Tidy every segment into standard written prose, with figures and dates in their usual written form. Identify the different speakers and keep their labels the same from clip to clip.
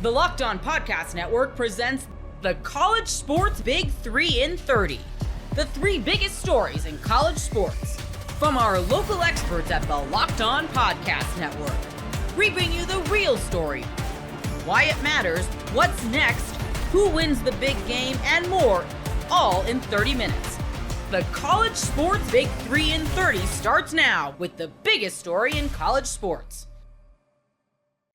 Speaker 1: The Locked On Podcast Network presents the College Sports Big 3 in 30. The three biggest stories in college sports. From our local experts at the Locked On Podcast Network. We bring you the real story, why it matters, what's next, who wins the big game, and more, all in 30 minutes. The College Sports Big 3 in 30 starts now with the biggest story in college sports.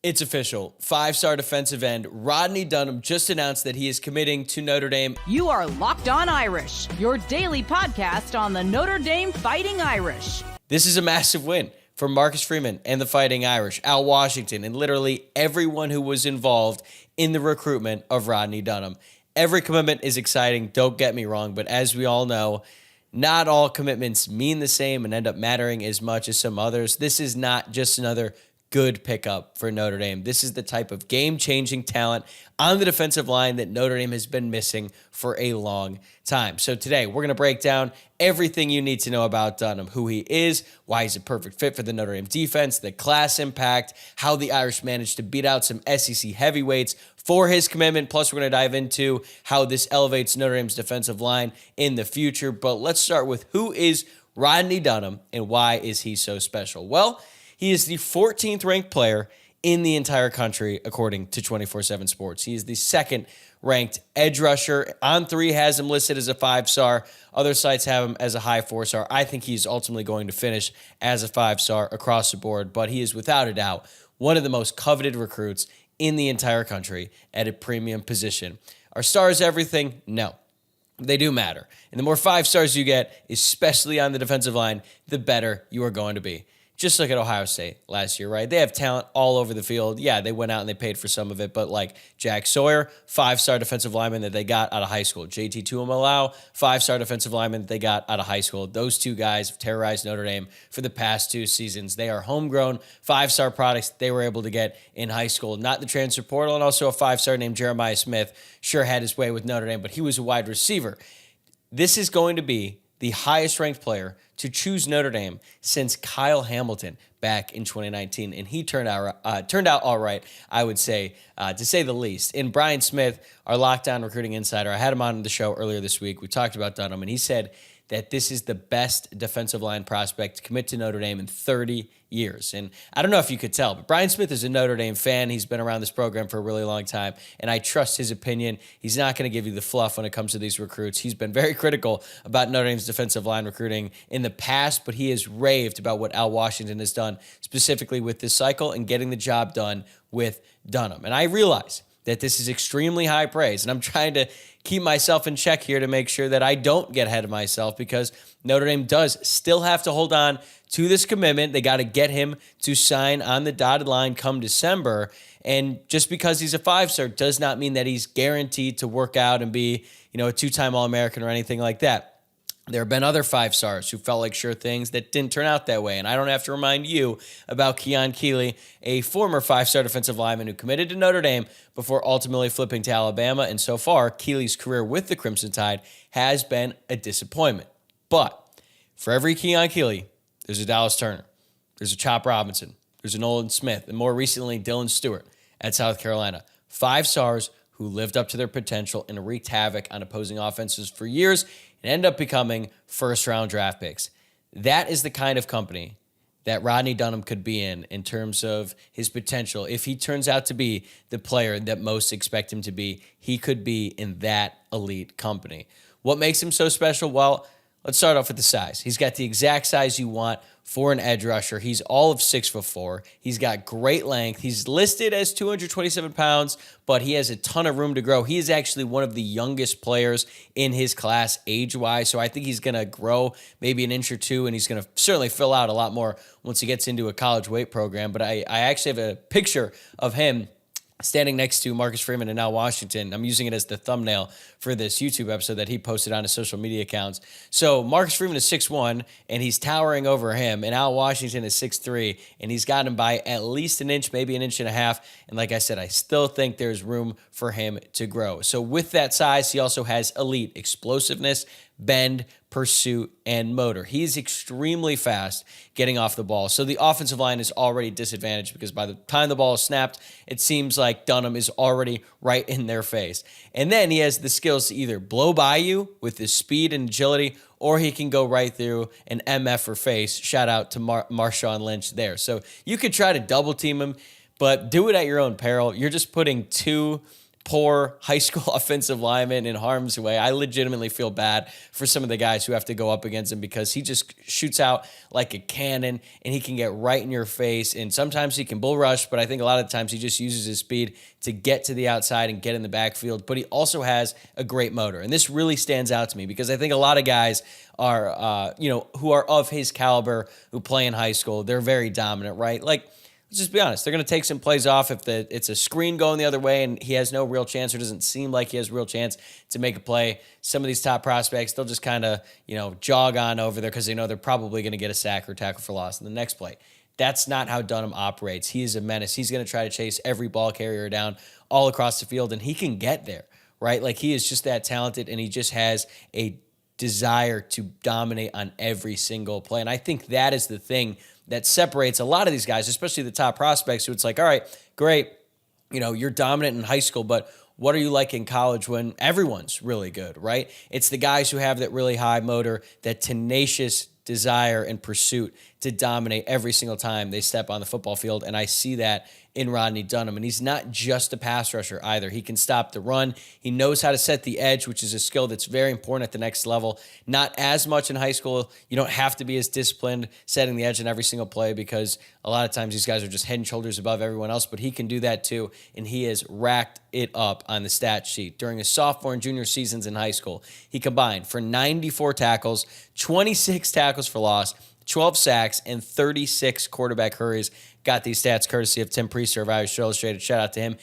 Speaker 2: It's official. Five-star defensive end Rodney Dunham just announced that he is committing to Notre Dame.
Speaker 1: You are Locked On Irish, your daily podcast on the Notre Dame Fighting Irish.
Speaker 2: This is a massive win for Marcus Freeman and the Fighting Irish, Al Washington, and literally everyone who was involved in the recruitment of Rodney Dunham. Every commitment is exciting, don't get me wrong, but as we all know, not all commitments mean the same and end up mattering as much as some others. This is not just another good pickup for Notre Dame. This is the type of game-changing talent on the defensive line that Notre Dame has been missing for a long time. So today, we're going to break down everything you need to know about Dunham, who he is, why he's a perfect fit for the Notre Dame defense, the class impact, how the Irish managed to beat out some SEC heavyweights for his commitment. Plus, we're going to dive into how this elevates Notre Dame's defensive line in the future. But let's start with who is Rodney Dunham and why is he so special? Well, he is the 14th ranked player in the entire country, according to 24/7 Sports. He is the second ranked edge rusher. On3 has him listed as a 5-star. Other sites have him as a high 4-star. I think he's ultimately going to finish as a 5-star across the board, but he is without a doubt one of the most coveted recruits in the entire country at a premium position. Are stars everything? No. They do matter. And the more 5 stars you get, especially on the defensive line, the better you are going to be. Just look at Ohio State last year, right? They have talent all over the field. Yeah, they went out and they paid for some of it, but like Jack Sawyer, 5-star defensive lineman that they got out of high school. JT Tuimalau, 5-star defensive lineman that they got out of high school. Those two guys have terrorized Notre Dame for the past 2 seasons. They are homegrown 5-star products they were able to get in high school, not the transfer portal, and also a 5-star named Jeremiah Smith sure had his way with Notre Dame, but he was a wide receiver. This is going to be the highest ranked player to choose Notre Dame since Kyle Hamilton back in 2019, and he turned out all right, I would say, to say the least. And Brian Smith, our lockdown recruiting insider, I had him on the show earlier this week. We talked about Dunham, and he said that this is the best defensive line prospect to commit to Notre Dame in 30 years. And I don't know if you could tell, but Brian Smith is a Notre Dame fan. He's been around this program for a really long time, and I trust his opinion. He's not going to give you the fluff when it comes to these recruits. He's been very critical about Notre Dame's defensive line recruiting in the past, but he has raved about what Al Washington has done specifically with this cycle and getting the job done with Dunham. And I realize that this is extremely high praise, and I'm trying to keep myself in check here to make sure that I don't get ahead of myself because Notre Dame does still have to hold on to this commitment. They got to get him to sign on the dotted line come December, and just because he's a 5-star does not mean that he's guaranteed to work out and be, a 2-time All-American or anything like that. There have been other 5-stars who felt like sure things that didn't turn out that way. And I don't have to remind you about Keon Keeley, a former 5-star defensive lineman who committed to Notre Dame before ultimately flipping to Alabama. And so far, Keeley's career with the Crimson Tide has been a disappointment. But for every Keon Keeley, there's a Dallas Turner, there's a Chop Robinson, there's a Nolan Smith, and more recently, Dylan Stewart at South Carolina. 5-stars who lived up to their potential and wreaked havoc on opposing offenses for years and end up becoming first-round draft picks. That is the kind of company that Rodney Dunham could be in terms of his potential. If he turns out to be the player that most expect him to be, he could be in that elite company. What makes him so special? Well, let's start off with the size. He's got the exact size you want for an edge rusher. He's all of 6'4". He's got great length. He's listed as 227 pounds, but he has a ton of room to grow. He is actually one of the youngest players in his class age-wise, so I think he's going to grow maybe an inch or two, and he's going to certainly fill out a lot more once he gets into a college weight program. But I actually have a picture of him standing next to Marcus Freeman and Al Washington. I'm using it as the thumbnail for this YouTube episode that he posted on his social media accounts. So Marcus Freeman is 6'1", and he's towering over him, and Al Washington is 6'3", and he's got him by at least an inch, maybe an inch and a half. And like I said, I still think there's room for him to grow. So with that size, he also has elite explosiveness, bend, pursuit, and motor. He's extremely fast getting off the ball. So the offensive line is already disadvantaged because by the time the ball is snapped, it seems like Dunham is already right in their face. And then he has the skills to either blow by you with his speed and agility, or he can go right through an MF or face. Shout out to Marshawn Lynch there. So you could try to double team him, but do it at your own peril. You're just putting two poor high school offensive linemen in harm's way. I legitimately feel bad for some of the guys who have to go up against him because he just shoots out like a cannon and he can get right in your face. And sometimes he can bull rush, but I think a lot of the times he just uses his speed to get to the outside and get in the backfield. But he also has a great motor. And this really stands out to me because I think a lot of guys are, who are of his caliber, who play in high school, they're very dominant, right? Like, let's just be honest. They're going to take some plays off if it's a screen going the other way and he has no real chance or doesn't seem like he has real chance to make a play. Some of these top prospects, they'll just kind of, jog on over there because they know they're probably going to get a sack or tackle for loss in the next play. That's not how Dunham operates. He is a menace. He's going to try to chase every ball carrier down all across the field, and he can get there, right? Like, he is just that talented, and he just has a desire to dominate on every single play. And I think that is the thing that separates a lot of these guys, especially the top prospects, who it's like, all right, great, you're dominant in high school, but what are you like in college when everyone's really good, right? It's the guys who have that really high motor, that tenacious desire and pursuit to dominate every single time they step on the football field. And I see that in Rodney Dunham. And he's not just a pass rusher either. He can stop the run. He knows how to set the edge, which is a skill that's very important at the next level. Not as much in high school. You don't have to be as disciplined setting the edge in every single play because a lot of times these guys are just head and shoulders above everyone else, but he can do that too. And he has racked it up on the stat sheet. During his sophomore and junior seasons in high school, he combined for 94 tackles, 26 tackles for loss, 12 sacks, and 36 quarterback hurries. Got these stats courtesy of Tim Priester of Irish Illustrated. Shout out to him.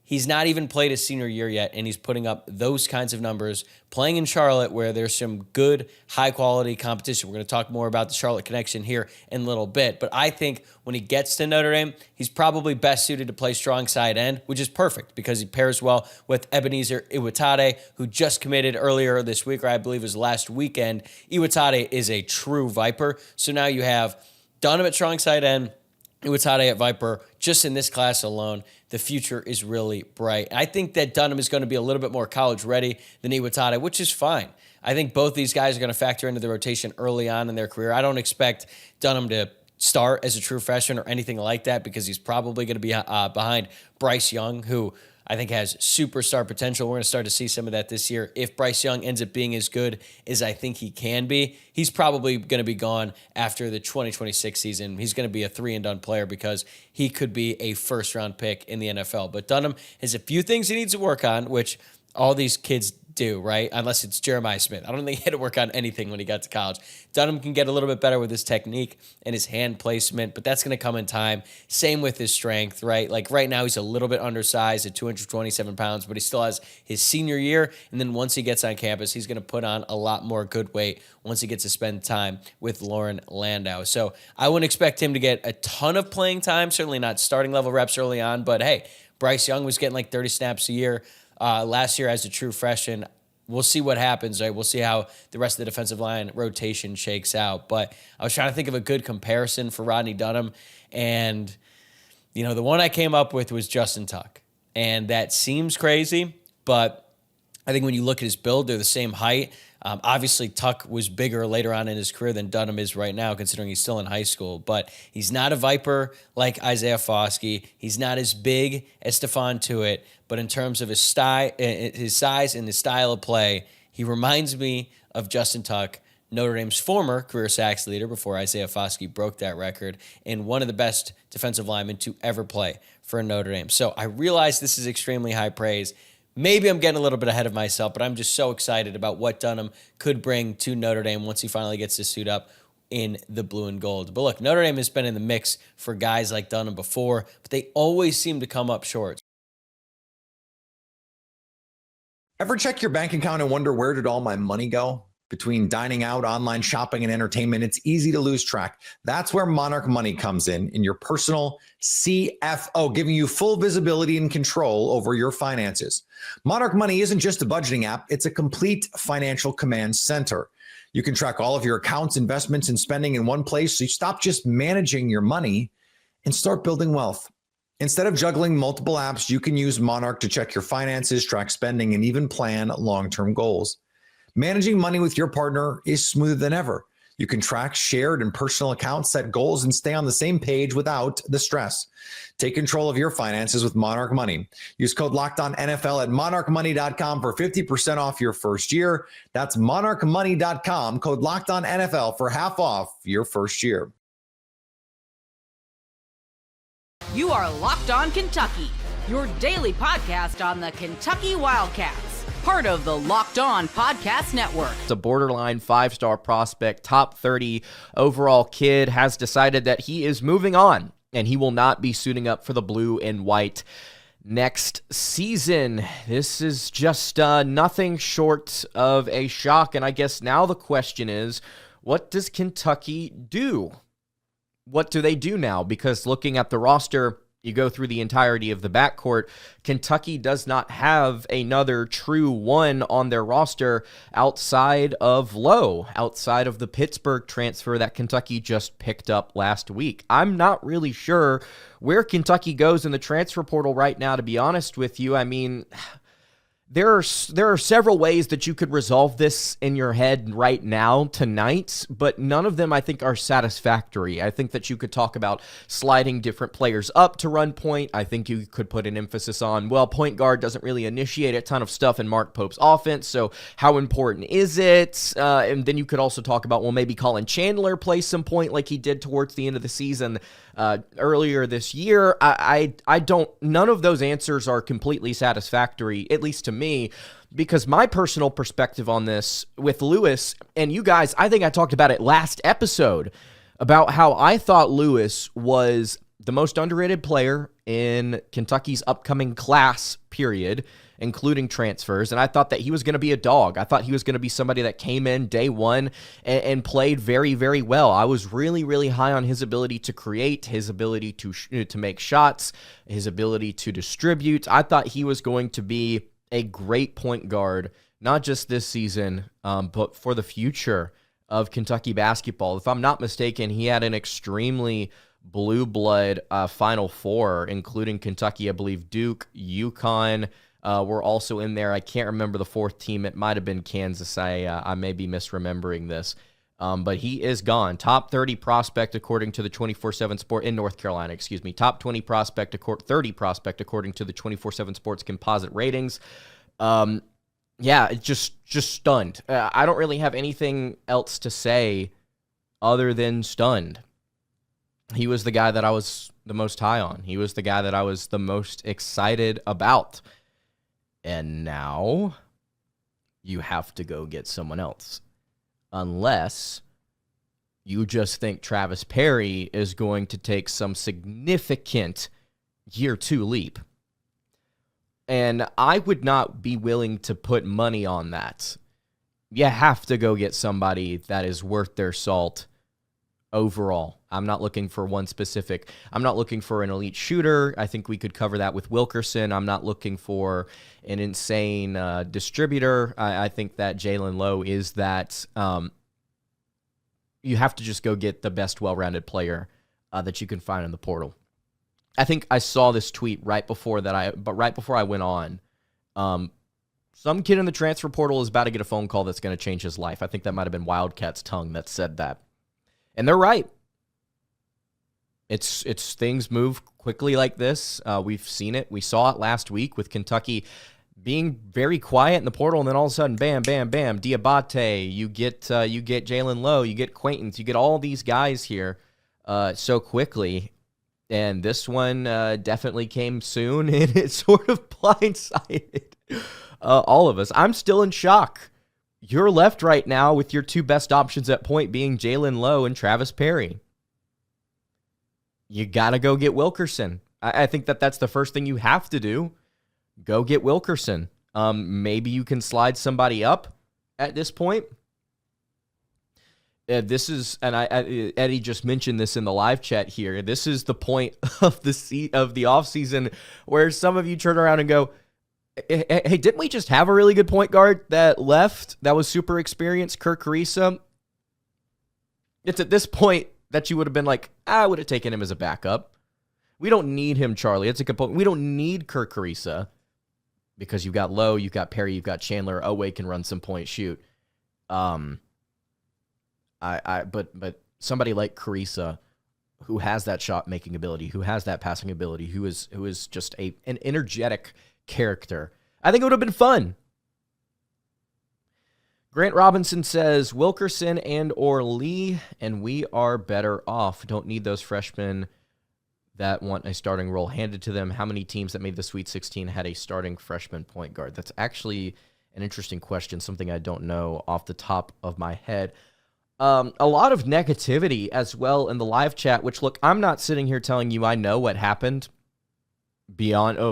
Speaker 2: He's not even played his senior year yet, and he's putting up those kinds of numbers playing in Charlotte where there's some good, high-quality competition. We're going to talk more about the Charlotte connection here in a little bit, but I think when he gets to Notre Dame, he's probably best suited to play strong side end, which is perfect because he pairs well with Ebenezer Iwatade, who just committed earlier this week, or I believe it was last weekend. Iwatade is a true Viper, so now you have Dunham at strong side end, Iwatade at Viper. Just in this class alone, the future is really bright. I think that Dunham is going to be a little bit more college ready than Iwatade, which is fine. I think both these guys are going to factor into the rotation early on in their career. I don't expect Dunham to start as a true freshman or anything like that because he's probably going to be behind Bryce Young, who I think has superstar potential. We're going to start to see some of that this year. If Bryce Young ends up being as good as I think he can be, he's probably going to be gone after the 2026 season. He's going to be a 3-and-done player because he could be a first-round pick in the NFL. But Dunham has a few things he needs to work on, which all these kids do, right? Unless it's Jeremiah Smith. I don't think he had to work on anything when he got to college. Dunham can get a little bit better with his technique and his hand placement, but that's going to come in time. Same with his strength, right? Like right now he's a little bit undersized at 227 pounds, but he still has his senior year. And then once he gets on campus, he's going to put on a lot more good weight once he gets to spend time with Lauren Landau. So I wouldn't expect him to get a ton of playing time, certainly not starting level reps early on, but hey, Bryce Young was getting like 30 snaps a year last year as a true freshman. We'll see what happens, right? We'll see how the rest of the defensive line rotation shakes out. But I was trying to think of a good comparison for Rodney Dunham. And, the one I came up with was Justin Tuck. And that seems crazy, but I think when you look at his build, they're the same height. Obviously, Tuck was bigger later on in his career than Dunham is right now, considering he's still in high school. But he's not a Viper like Isaiah Foskey. He's not as big as Stephon Tuitt. But in terms of his size and his style of play, he reminds me of Justin Tuck, Notre Dame's former career sacks leader before Isaiah Foskey broke that record, and one of the best defensive linemen to ever play for Notre Dame. So I realize this is extremely high praise. Maybe I'm getting a little bit ahead of myself, but I'm just so excited about what Dunham could bring to Notre Dame once he finally gets to suit up in the blue and gold. But look, Notre Dame has been in the mix for guys like Dunham before, but they always seem to come up short.
Speaker 3: Ever check your bank account and wonder, where did all my money go? Between dining out, online shopping, and entertainment, it's easy to lose track. That's where Monarch Money comes in your personal CFO, giving you full visibility and control over your finances. Monarch Money isn't just a budgeting app, it's a complete financial command center. You can track all of your accounts, investments, and spending in one place, so you stop just managing your money and start building wealth. Instead of juggling multiple apps, you can use Monarch to check your finances, track spending, and even plan long-term goals. Managing money with your partner is smoother than ever. You can track shared and personal accounts, set goals, and stay on the same page without the stress. Take control of your finances with Monarch Money. Use code LOCKEDONNFL at monarchmoney.com for 50% off your first year. That's monarchmoney.com, code LOCKEDONNFL for half off your first year.
Speaker 1: You are Locked On Kentucky, your daily podcast on the Kentucky Wildcats, part of the Locked On Podcast Network.
Speaker 4: It's a borderline 5-star prospect, top 30 overall kid, has decided that he is moving on and he will not be suiting up for the blue and white next season. This is just nothing short of a shock, and I guess now the question is, what does Kentucky do? What do they do now? Because looking at the roster, you go through the entirety of the backcourt, Kentucky does not have another true one on their roster outside of Lowe, outside of the Pittsburgh transfer that Kentucky just picked up last week. I'm not really sure where Kentucky goes in the transfer portal right now, to be honest with you. I mean, there are several ways that you could resolve this in your head right now, tonight, but none of them I think are satisfactory. I think that you could talk about sliding different players up to run point. I think you could put an emphasis on, well, point guard doesn't really initiate a ton of stuff in Mark Pope's offense, so how important is it? And then you could also talk about, well, maybe Colin Chandler plays some point like he did towards the end of the season earlier this year. None of those answers are completely satisfactory, at least to me, because my personal perspective on this with Lewis, and you guys, I think I talked about it last episode, about how I thought Lewis was the most underrated player in Kentucky's upcoming class, period, including transfers, and I thought that he was going to be a dog. I thought he was going to be somebody that came in day one and played very, very well. I was really, really high on his ability to create, his ability to make shots, his ability to distribute. I thought he was going to be a great point guard, not just this season, but for the future of Kentucky basketball. If I'm not mistaken, he had an extremely blue blood Final Four, including Kentucky, I believe Duke, UConn, were also in there. I can't remember the fourth team. It might have been Kansas. I may be misremembering this. But he is gone. Top 30 prospect according to the 24/7 Sport in North Carolina, excuse me. Top 20 prospect, 30 prospect according to the 24/7 Sports composite ratings. Yeah, it's just stunned. I don't really have anything else to say other than stunned. He was the guy that I was the most high on. He was the guy that I was the most excited about. And now you have to go get someone else. Unless you just think Travis Perry is going to take some significant year 2 leap. And I would not be willing to put money on that. You have to go get somebody that is worth their salt overall. I'm not looking for one specific. I'm not looking for an elite shooter. I think we could cover that with Wilkerson. I'm not looking for an insane distributor. I think that Jalen Lowe is that. You have to just go get the best well-rounded player that you can find in the portal. I think I saw this tweet right before I went on. Some kid in the transfer portal is about to get a phone call that's going to change his life. I think that might have been Wildcat's tongue that said that. And they're right. It's things move quickly like this. We've seen it. We saw it last week with Kentucky being very quiet in the portal, and then all of a sudden, bam, bam, bam, Diabate, you get Jalen Lowe, you get Quaintance, you get all these guys here so quickly. And this one definitely came soon, and it sort of blindsided all of us. I'm still in shock. You're left right now with your two best options at point being Jalen Lowe and Travis Perry. You got to go get Wilkerson. I think that's the first thing you have to do. Go get Wilkerson. Maybe you can slide somebody up at this point. This is, and Eddie just mentioned this in the live chat here. This is the point of the offseason where some of you turn around and go, hey, didn't we just have a really good point guard that left that was super experienced, Kirk Carissa? It's at this point that you would have been like, I would have taken him as a backup. We don't need him, Charlie. It's a good point. We don't need Kirk Carissa because you've got Lowe, you've got Perry, you've got Chandler. Oweh can run some point shoot. But somebody like Carissa, who has that shot making ability, who has that passing ability, who is just an energetic character, I think it would have been fun. Grant Robinson says Wilkerson and or Lee, and we are better off. Don't need those freshmen that want a starting role handed to them. How many teams that made the Sweet 16 had a starting freshman point guard? That's actually an interesting question, something I don't know off the top of my head. A lot of negativity as well in the live chat, which, look, I'm not sitting here telling you I know what happened.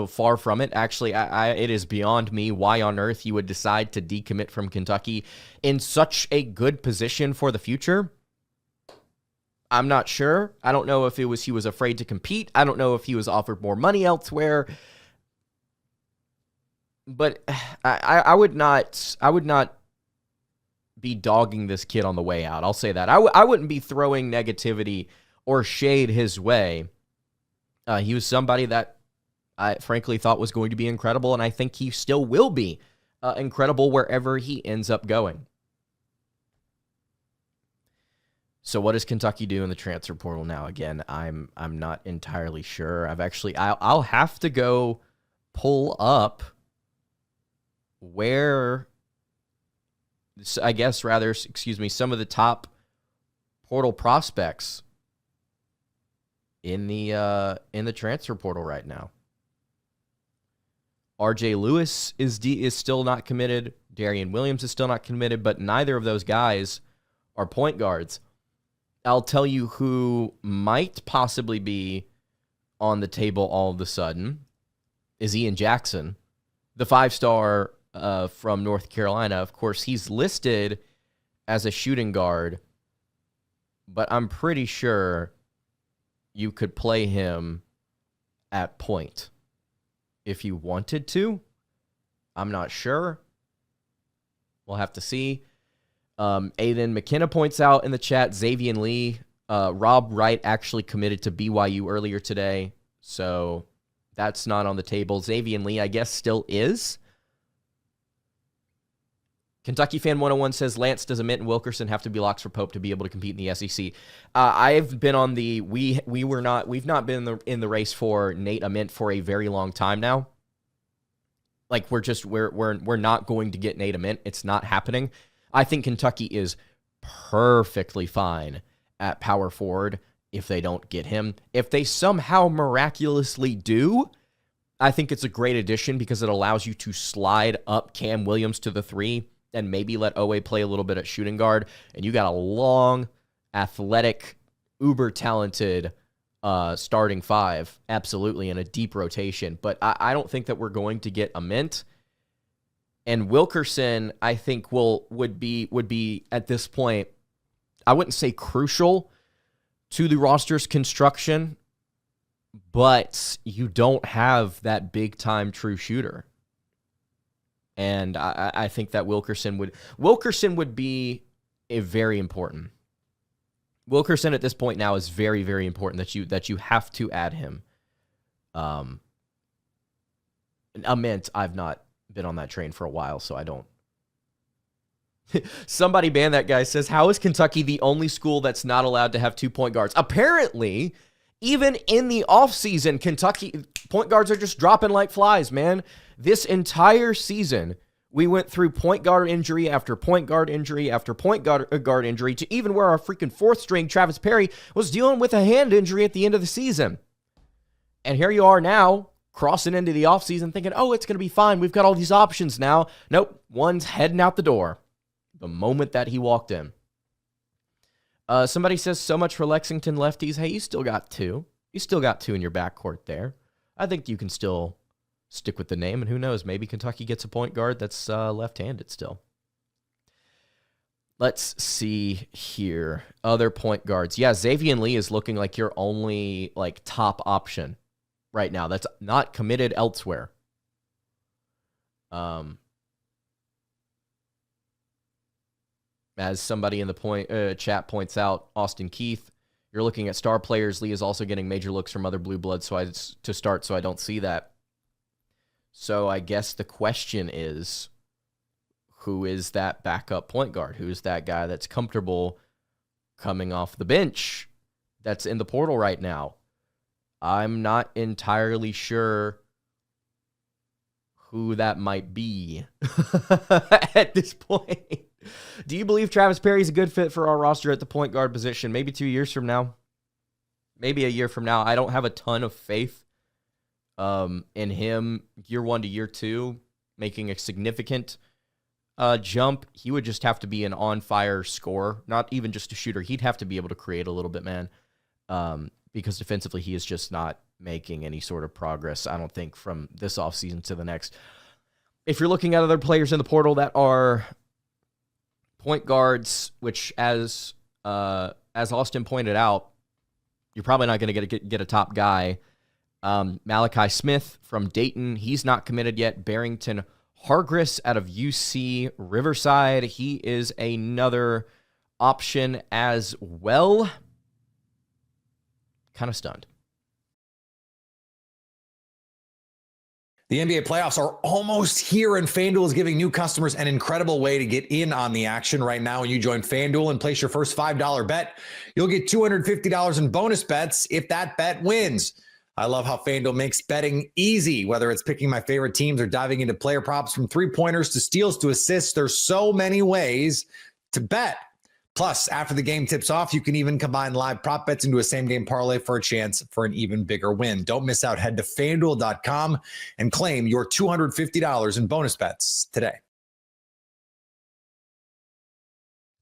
Speaker 4: Far from it. Actually, it is beyond me why on earth you would decide to decommit from Kentucky in such a good position for the future. I'm not sure. I don't know if he was afraid to compete. I don't know if he was offered more money elsewhere. But I would not be dogging this kid on the way out. I'll say that. I wouldn't be throwing negativity or shade his way. He was somebody that I frankly thought was going to be incredible, and I think he still will be incredible wherever he ends up going. So what does Kentucky do in the transfer portal now? Again, I'm not entirely sure. I'll have to go pull up where, some of the top portal prospects in the transfer portal right now. RJ Lewis is still not committed. Darian Williams is still not committed, but neither of those guys are point guards. I'll tell you who might possibly be on the table all of a sudden is Ian Jackson, the 5-star from North Carolina. Of course, he's listed as a shooting guard, but I'm pretty sure you could play him at point if you wanted to. I'm not sure. We'll have to see. Aiden McKenna points out in the chat, Xavier Lee, Rob Wright actually committed to BYU earlier today, so that's not on the table. Xavier Lee, I guess, still is. Kentucky Fan 101 says, Lance, does Ament and Wilkerson have to be locks for Pope to be able to compete in the SEC? I've been on the we've not been in the race for Nate Ament for a very long time now. Like we're not going to get Nate Ament. It's not happening. I think Kentucky is perfectly fine at power forward if they don't get him. If they somehow miraculously do, I think it's a great addition because it allows you to slide up Cam Williams to the 3 and maybe let Oweh play a little bit at shooting guard. And you got a long, athletic, uber-talented starting 5, absolutely, in a deep rotation. But I don't think that we're going to get Ament. And Wilkerson, I think, would be at this point, I wouldn't say crucial to the roster's construction, but you don't have that big-time true shooter. And I think that Wilkerson would be a very important. Wilkerson at this point now is very, very important that you have to add him. Ament, I've not been on that train for a while, so I don't. Somebody banned that guy, says, how is Kentucky the only school that's not allowed to have 2 point guards? Apparently, even in the offseason, Kentucky point guards are just dropping like flies, man. This entire season, we went through point guard injury after point guard injury after point guard injury to even where our freaking 4th string, Travis Perry, was dealing with a hand injury at the end of the season. And here you are now, crossing into the offseason thinking, oh, it's going to be fine. We've got all these options now. Nope, one's heading out the door the moment that he walked in. Somebody says, so much for Lexington lefties. Hey, you still got 2. You still got 2 in your backcourt there. I think you can still stick with the name, and who knows, maybe Kentucky gets a point guard that's left-handed still. Let's see here. Other point guards. Yeah, Xavier Lee is looking like your only top option right now. That's not committed elsewhere. As somebody in the chat points out, Austin Keith, you're looking at star players. Lee is also getting major looks from other blue bloods to start, so I don't see that. So I guess the question is, who is that backup point guard? Who is that guy that's comfortable coming off the bench that's in the portal right now? I'm not entirely sure who that might be at this point. Do you believe Travis Perry's a good fit for our roster at the point guard position? Maybe 2 years from now. Maybe a year from now. I don't have a ton of faith in him year 1 to year 2 making a significant jump. He would just have to be an on-fire scorer, not even just a shooter. He'd have to be able to create a little bit, man, because defensively he is just not making any sort of progress, I don't think, from this offseason to the next. If you're looking at other players in the portal that are point guards, which as Austin pointed out, you're probably not going to get a top guy. Malachi Smith from Dayton, he's not committed yet. Barrington Hargris out of UC Riverside, he is another option as well. Kind of stunned.
Speaker 3: The NBA playoffs are almost here, and FanDuel is giving new customers an incredible way to get in on the action right now. When you join FanDuel and place your first $5 bet, you'll get $250 in bonus bets if that bet wins. I love how FanDuel makes betting easy, whether it's picking my favorite teams or diving into player props from three-pointers to steals to assists. There's so many ways to bet. Plus, after the game tips off, you can even combine live prop bets into a same-game parlay for a chance for an even bigger win. Don't miss out. Head to FanDuel.com and claim your $250 in bonus bets today.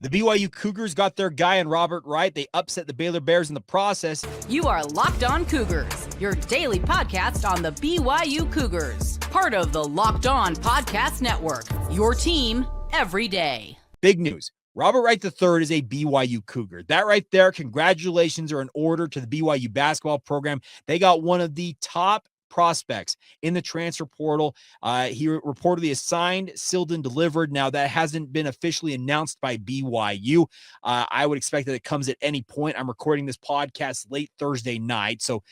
Speaker 5: The BYU Cougars got their guy in Robert Wright. They upset the Baylor Bears in the process.
Speaker 1: You are Locked On Cougars, your daily podcast on the BYU Cougars. Part of the Locked On Podcast Network, your team every day.
Speaker 5: Big news. Robert Wright III is a BYU Cougar. That right there, congratulations are in order to the BYU basketball program. They got one of the top prospects in the transfer portal. He reportedly is signed, sealed, and delivered. Now, that hasn't been officially announced by BYU. I would expect that it comes at any point. I'm recording this podcast late Thursday night, so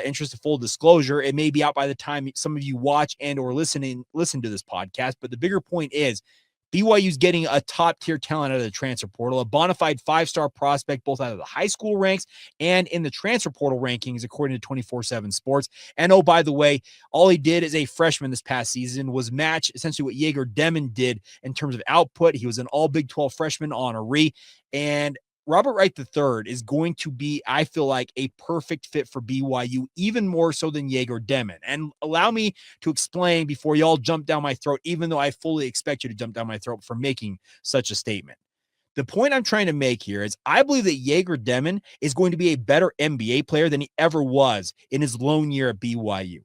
Speaker 5: interest of full disclosure, it may be out by the time some of you watch and or listen to this podcast. But the bigger point is, BYU's getting a top-tier talent out of the transfer portal, a bona fide 5-star prospect both out of the high school ranks and in the transfer portal rankings, according to 24/7 Sports. And oh, by the way, all he did as a freshman this past season was match essentially what Jaeger Demon did in terms of output. He was an all Big 12 freshman honoree, and Robert Wright III is going to be, I feel like, a perfect fit for BYU, even more so than Jaeger Demon. And allow me to explain before y'all jump down my throat, even though I fully expect you to jump down my throat for making such a statement. The point I'm trying to make here is I believe that Jaeger Demon is going to be a better NBA player than he ever was in his lone year at BYU.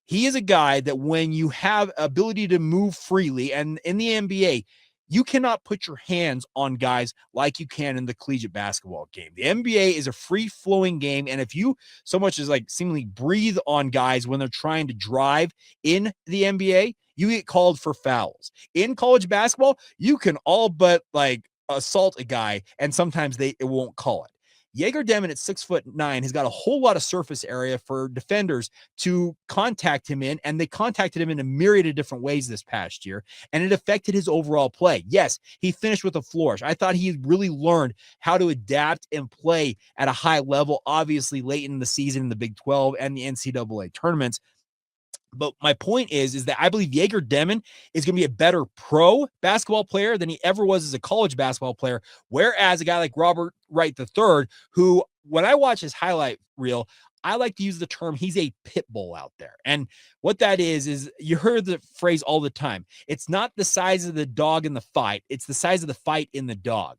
Speaker 5: He is a guy that when you have ability to move freely, and in the NBA, you cannot put your hands on guys like you can in the collegiate basketball game. The NBA is a free-flowing game, and if you so much as like seemingly breathe on guys when they're trying to drive in the NBA, you get called for fouls. In college basketball, you can all but like assault a guy, and sometimes it won't call it. Jaeger Demon at 6'9" has got a whole lot of surface area for defenders to contact him in, and they contacted him in a myriad of different ways this past year, and it affected his overall play. Yes, he finished with a flourish. I thought he really learned how to adapt and play at a high level, obviously late in the season in the Big 12 and the NCAA tournaments. But my point is that I believe Jaeger Demon is going to be a better pro basketball player than he ever was as a college basketball player. Whereas a guy like Robert Wright III, who when I watch his highlight reel, I like to use the term, he's a pit bull out there. And what that is you heard the phrase all the time. It's not the size of the dog in the fight. It's the size of the fight in the dog.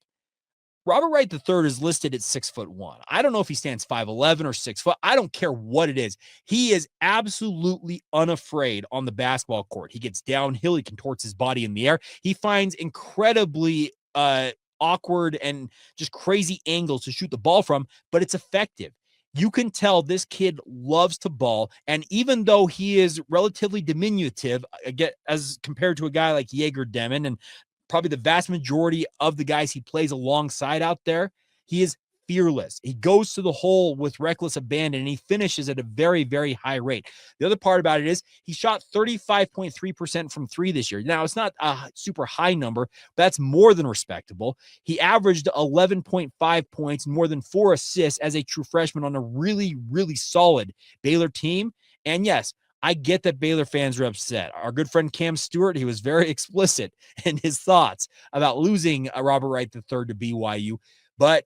Speaker 5: Robert Wright III is listed at 6'1". I don't know if he stands 5'11" or 6 foot. I don't care what it is. He is absolutely unafraid on the basketball court. He gets downhill. He contorts his body in the air. He finds incredibly awkward and just crazy angles to shoot the ball from, but it's effective. You can tell this kid loves to ball, and even though he is relatively diminutive, again, as compared to a guy like Jaeger Demon, and probably the vast majority of the guys he plays alongside out there, he is fearless. He goes to the hole with reckless abandon, and he finishes at a very, very high rate. The other part about it is he shot 35.3% from three this year. Now, it's not a super high number, but that's more than respectable. He averaged 11.5 points, more than 4 assists as a true freshman on a really, really solid Baylor team. And yes, I get that Baylor fans are upset. Our good friend Cam Stewart, he was very explicit in his thoughts about losing Robert Wright III to BYU, but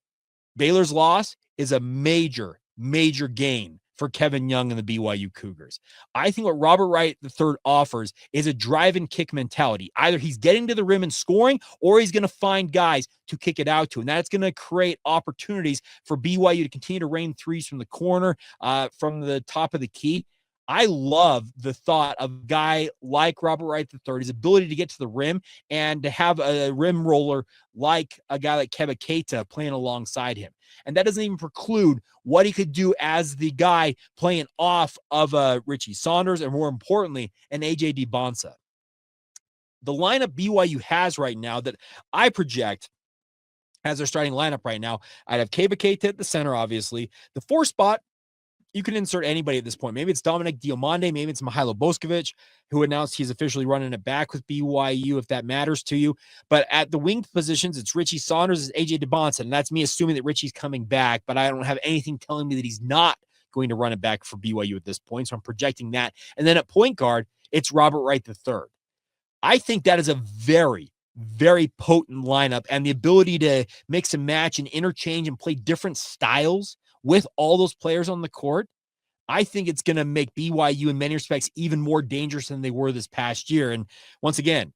Speaker 5: Baylor's loss is a major, major gain for Kevin Young and the BYU Cougars. I think what Robert Wright III offers is a drive and kick mentality. Either he's getting to the rim and scoring, or he's going to find guys to kick it out to. And that's going to create opportunities for BYU to continue to rain threes from the corner, from the top of the key. I love the thought of a guy like Robert Wright III, his ability to get to the rim and to have a rim roller like a guy like Keba Keita playing alongside him. And that doesn't even preclude what he could do as the guy playing off of Richie Saunders, and more importantly, an AJ DiBonsa. The lineup BYU has right now that I project as their starting lineup right now, I'd have Keba Keita at the center, obviously. The 4 spot, you can insert anybody at this point. Maybe it's Dominic Diomande. Maybe it's Mihailo Boskovic, who announced he's officially running it back with BYU, if that matters to you. But at the wing positions, it's Richie Saunders, it's AJ DiBonsa. And that's me assuming that Richie's coming back, but I don't have anything telling me that he's not going to run it back for BYU at this point. So I'm projecting that. And then at point guard, it's Robert Wright III. I think that is a very, very potent lineup, and the ability to mix and match and interchange and play different styles with all those players on the court, I think it's going to make BYU in many respects even more dangerous than they were this past year. And once again,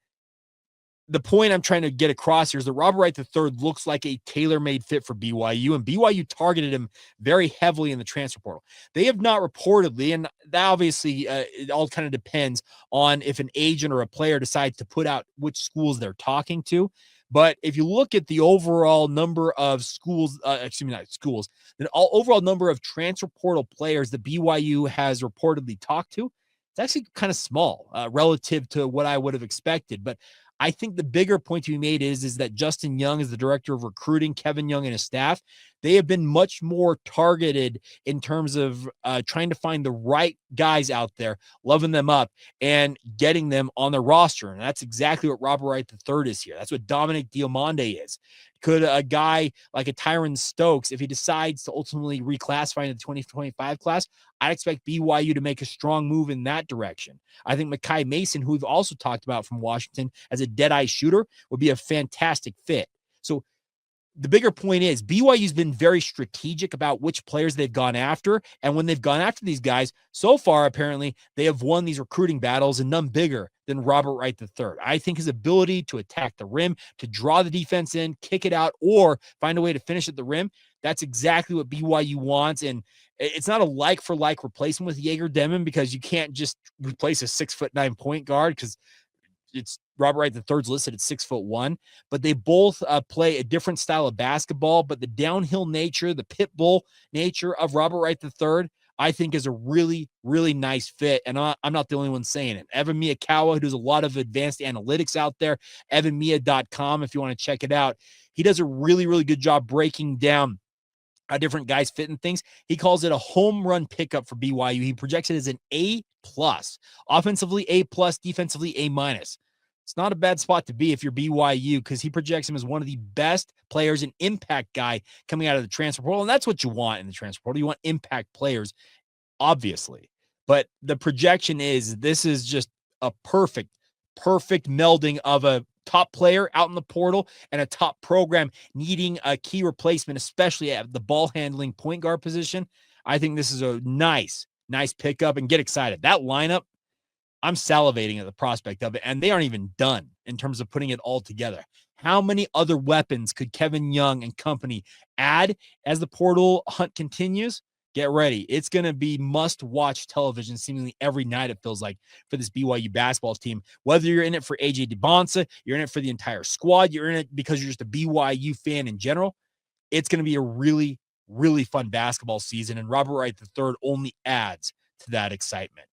Speaker 5: the point I'm trying to get across here is that Robert Wright III looks like a tailor-made fit for BYU, and BYU targeted him very heavily in the transfer portal. They have not reportedly, and that obviously it all kind of depends on if an agent or a player decides to put out which schools they're talking to. But if you look at the overall number of schools, the overall number of transfer portal players that BYU has reportedly talked to, it's actually kind of small relative to what I would have expected. But I think the bigger point to be made is that Justin Young is the director of recruiting, Kevin Young and his staff. They have been much more targeted in terms of trying to find the right guys out there, loving them up, and getting them on their roster. And that's exactly what Robert Wright III is here. That's what Dominic Diomande is. Could a guy like a Tyron Stokes, if he decides to ultimately reclassify into the 2025 class, I'd expect BYU to make a strong move in that direction. I think Makai Mason, who we've also talked about from Washington as a dead-eye shooter, would be a fantastic fit. So the bigger point is BYU's been very strategic about which players they've gone after. And when they've gone after these guys, so far, apparently, they have won these recruiting battles, and none bigger than Robert Wright III. I think his ability to attack the rim, to draw the defense in, kick it out, or find a way to finish at the rim, that's exactly what BYU wants. And it's not a like-for-like replacement with Jaeger Demon, because you can't just replace a 6'9" point guard, because it's Robert Wright III's listed at 6'1", but they both play a different style of basketball. But the downhill nature, the pit bull nature of Robert Wright III, I think is a really, really nice fit. And I'm not the only one saying it. Evan Miyakawa, who does a lot of advanced analytics out there, evanmia.com, if you want to check it out. He does a really, really good job breaking down how different guys fit in things. He calls it a home run pickup for BYU. He projects it as an A+, offensively A+, defensively A-. It's not a bad spot to be if you're BYU, because he projects him as one of the best players, an impact guy coming out of the transfer portal. And that's what you want in the transfer portal. You want impact players, obviously. But the projection is this is just a perfect melding of a top player out in the portal and a top program needing a key replacement, especially at the ball handling point guard position. I think this is a nice pickup, and get excited. That lineup, I'm salivating at the prospect of it, and they aren't even done in terms of putting it all together. How many other weapons could Kevin Young and company add as the portal hunt continues? Get ready. It's going to be must-watch television seemingly every night, it feels like, for this BYU basketball team. Whether you're in it for AJ DiBonsa, you're in it for the entire squad, you're in it because you're just a BYU fan in general, it's going to be a really, really fun basketball season, and Robert Wright III only adds to that excitement.